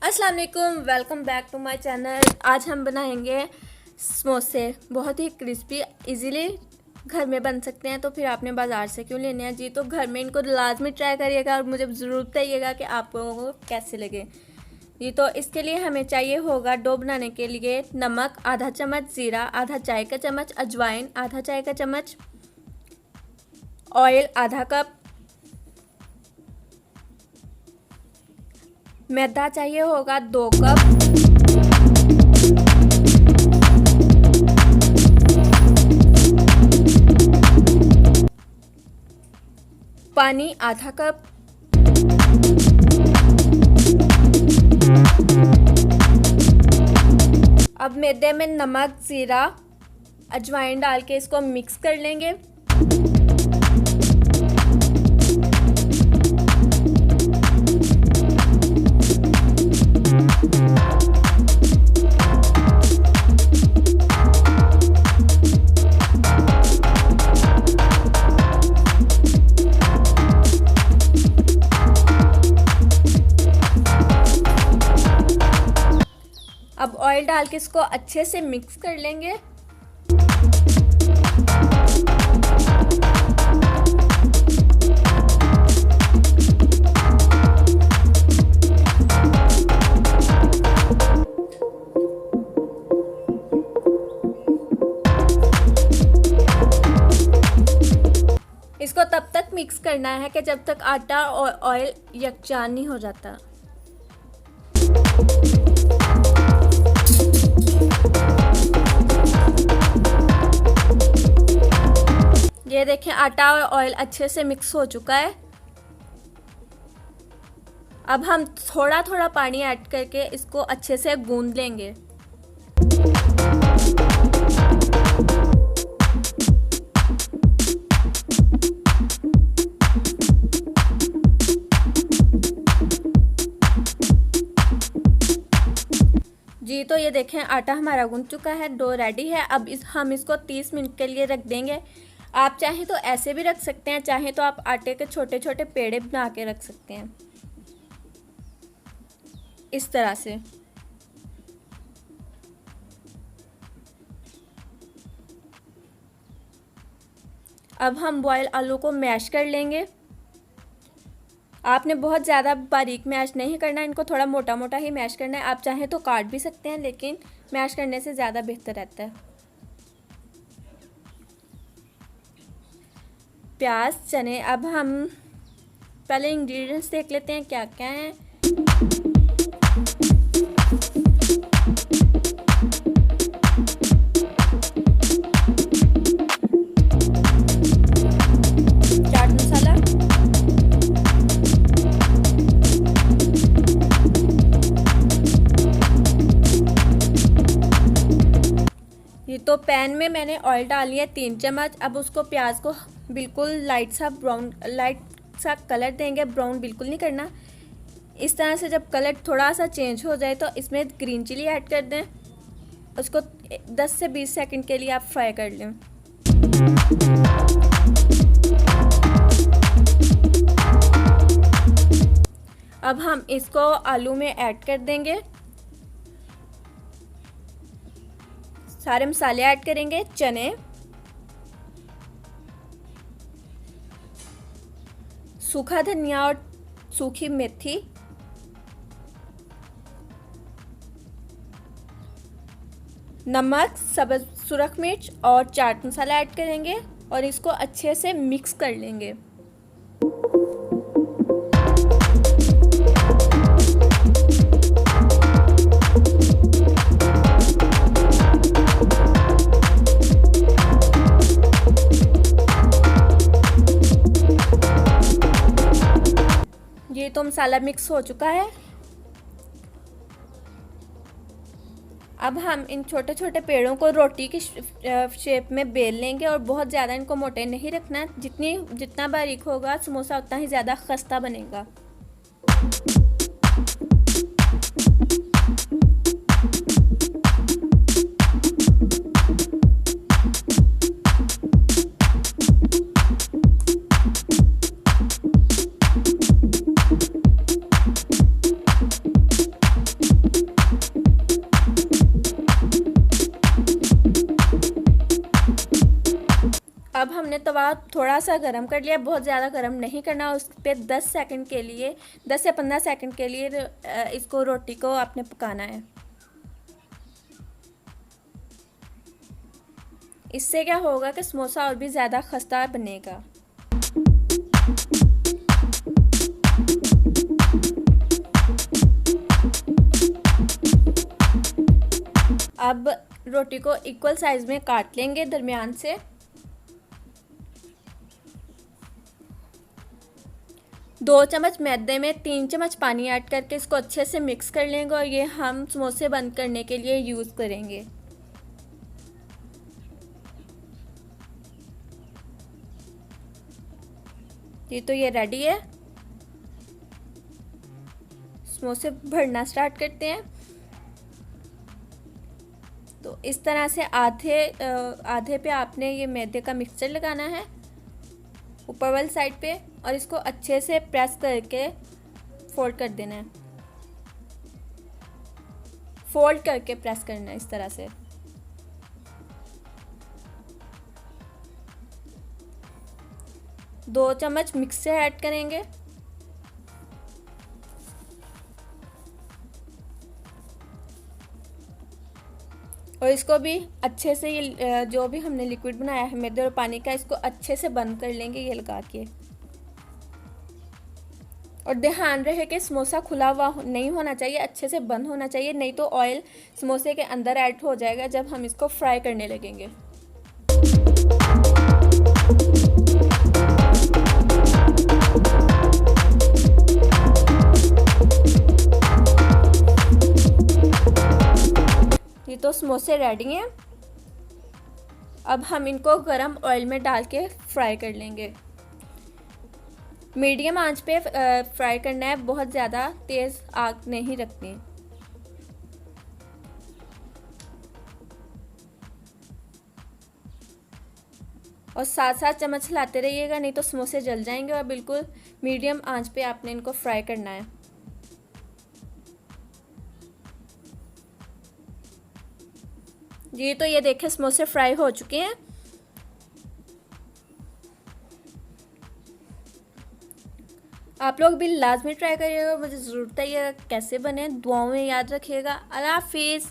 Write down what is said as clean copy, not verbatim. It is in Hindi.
अस्सलाम वालेकुम, welcome back to my channel. आज हम बनाएंगे समोसे। बहुत ही क्रिस्पी, इजीली घर में बन सकते हैं। तो फिर आपने बाज़ार से क्यों लेने हैं जी। तो घर में इनको लाजमी ट्राई करिएगा और मुझे ज़रूर बताइएगा कि आप लोगों को कैसे लगे जी। तो इसके लिए हमें चाहिए होगा डो बनाने के लिए नमक आधा चम्मच, ज़ीरा आधा चाय का चम्मच, अजवाइन आधा चाय का चम्मच, ऑयल आधा कप, मैदा चाहिए होगा 2 कप, पानी आधा कप, अब मैदे में नमक, ज़ीरा, अजवाइन डाल के इसको मिक्स कर लेंगे। अब ऑयल डाल के इसको अच्छे से मिक्स कर लेंगे। इसको तब तक मिक्स करना है कि जब तक आटा और ऑयल यकजान नहीं हो जाता। ये देखें, आटा और ऑयल अच्छे से मिक्स हो चुका है। अब हम थोड़ा थोड़ा पानी ऐड करके इसको अच्छे से गूंद लेंगे। जी तो ये देखें, आटा हमारा गूंद चुका है, डो रेडी है। अब हम इसको 30 मिनट के लिए रख देंगे। आप चाहें तो ऐसे भी रख सकते हैं, चाहें तो आप आटे के छोटे छोटे पेड़े बना के रख सकते हैं इस तरह से। अब हम बॉयल आलू को मैश कर लेंगे। आपने बहुत ज़्यादा बारीक मैश नहीं करना, इनको थोड़ा मोटा मोटा ही मैश करना है। आप चाहें तो काट भी सकते हैं, लेकिन मैश करने से ज़्यादा बेहतर रहता है। प्याज, चने। अब हम पहले इंग्रेडिएंट्स देख लेते हैं क्या क्या हैं। चाट मसाला, ये तो पैन में मैंने ऑयल डाल लिया 3 चम्मच। अब उसको प्याज को बिल्कुल लाइट सा कलर देंगे, ब्राउन बिल्कुल नहीं करना। इस तरह से जब कलर थोड़ा सा चेंज हो जाए तो इसमें ग्रीन चिली ऐड कर दें। उसको 10 से 20 सेकंड के लिए आप फ्राई कर लें। अब हम इसको आलू में ऐड कर देंगे। सारे मसाले ऐड करेंगे, चने, सूखा धनिया और सूखी मेथी, नमक, सब्ज़ सुरख मिर्च और चाट मसाला ऐड करेंगे और इसको अच्छे से मिक्स कर लेंगे। ये तो मसाला मिक्स हो चुका है। अब हम इन छोटे छोटे पेड़ों को रोटी की शेप में बेल लेंगे और बहुत ज़्यादा इनको मोटे नहीं रखना। जितना बारीक होगा समोसा उतना ही ज़्यादा खस्ता बनेगा। हमने तवा थोड़ा सा गर्म कर लिया, बहुत ज़्यादा गर्म नहीं करना। उस पर 10 सेकंड के लिए, 10 से 15 सेकंड के लिए इसको रोटी को आपने पकाना है। इससे क्या होगा कि समोसा और भी ज़्यादा खस्ता बनेगा। अब रोटी को इक्वल साइज में काट लेंगे दरमियान से। दो चम्मच मैदे में 3 चम्मच पानी ऐड करके इसको अच्छे से मिक्स कर लेंगे और ये हम समोसे बंद करने के लिए यूज़ करेंगे। जी तो ये रेडी है। समोसे भरना स्टार्ट करते हैं। तो इस तरह से आधे पे आपने ये मैदे का मिक्सचर लगाना है ऊपर वाली साइड पे, और इसको अच्छे से प्रेस करके फोल्ड कर देना है। फोल्ड करके प्रेस करना है इस तरह से। दो चम्मच मिक्सचर ऐड करेंगे। और इसको भी अच्छे से, ये जो भी हमने लिक्विड बनाया है मैदे और पानी का, इसको अच्छे से बंद कर लेंगे ये लगा के। और ध्यान रहे कि समोसा खुला हुआ नहीं होना चाहिए, अच्छे से बंद होना चाहिए, नहीं तो ऑयल समोसे के अंदर ऐड हो जाएगा जब हम इसको फ्राई करने लगेंगे। ये तो समोसे रेडी हैं। अब हम इनको गरम ऑयल में डाल के फ्राई कर लेंगे। मीडियम आंच पे फ्राई करना है, बहुत ज़्यादा तेज़ आग नहीं रखनी। और साथ साथ चम्मच हिलाते रहिएगा, नहीं तो समोसे जल जाएंगे। और बिल्कुल मीडियम आंच पे आपने इनको फ्राई करना है। जी तो ये देखें समोसे फ्राई हो चुके हैं। आप लोग भी लाजमी ट्राई करिएगा, मुझे ज़रूर बताइएगा कैसे बने। दुआओं में याद रखिएगा। अल्लाह हाफिज़।